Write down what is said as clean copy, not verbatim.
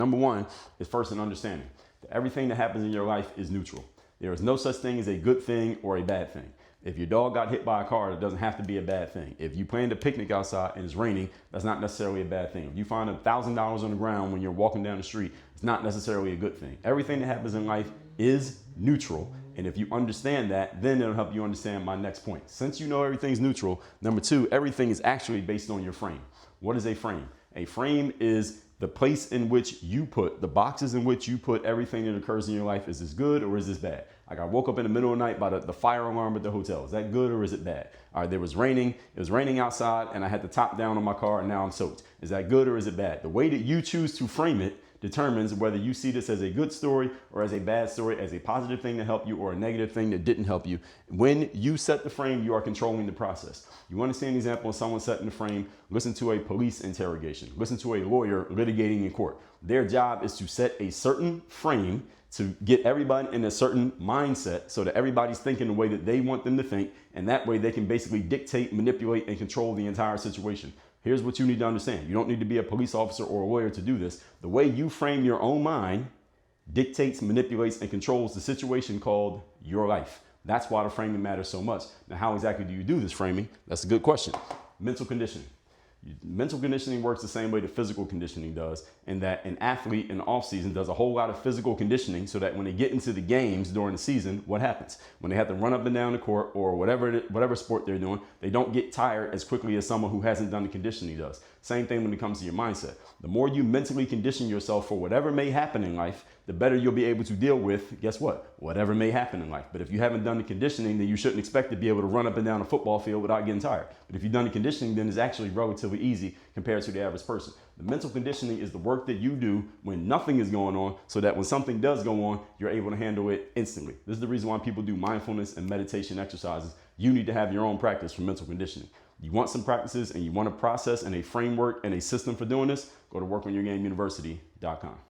Number one is first an understanding that everything that happens in your life is neutral. There is no such thing as a good thing or a bad thing. If your dog got hit by a car, it doesn't have to be a bad thing. If you planned a picnic outside and it's raining, that's not necessarily a bad thing. If you find $1,000 on the ground when you're walking down the street, it's not necessarily a good thing. Everything that happens in life is neutral. And if you understand that, then it'll help you understand my next point. Since you know everything's neutral, number two, everything is actually based on your frame. What is a frame? A frame is the place in which you put, the boxes in which you put everything that occurs in your life. Is this good or is this bad? Like I woke up in the middle of the night by the fire alarm at the hotel. Is that good or is it bad? All right, there was raining. It was raining outside and I had the top down on my car and now I'm soaked. Is that good or is it bad? The way that you choose to frame it determines whether you see this as a good story or as a bad story, as a positive thing to help you or a negative thing that didn't help you. When you set the frame, you are controlling the process. You want to see an example of someone setting the frame? Listen to a police interrogation. Listen to a lawyer litigating in court. Their job is to set a certain frame to get everybody in a certain mindset so that everybody's thinking the way that they want them to think. And that way they can basically dictate, manipulate, and control the entire situation. Here's what you need to understand. You don't need to be a police officer or a lawyer to do this. The way you frame your own mind dictates, manipulates, and controls the situation called your life. That's why the framing matters so much. Now, how exactly do you do this framing? That's a good question. Mental conditioning. Mental conditioning works the same way that physical conditioning does, in that an athlete in the off season does a whole lot of physical conditioning so that when they get into the games during the season, what happens? When they have to run up and down the court or whatever sport they're doing, they don't get tired as quickly as someone who hasn't done the conditioning does. Same thing when it comes to your mindset. The more you mentally condition yourself for whatever may happen in life, the better you'll be able to deal with, guess what? Whatever may happen in life. But if you haven't done the conditioning, then you shouldn't expect to be able to run up and down a football field without getting tired. But if you've done the conditioning, then it's actually relatively easy compared to the average person. The mental conditioning is the work that you do when nothing is going on so that when something does go on, you're able to handle it instantly. This is the reason why people do mindfulness and meditation exercises. You need to have your own practice for mental conditioning. You want some practices and you want a process and a framework and a system for doing this, go to workonyourgameuniversity.com.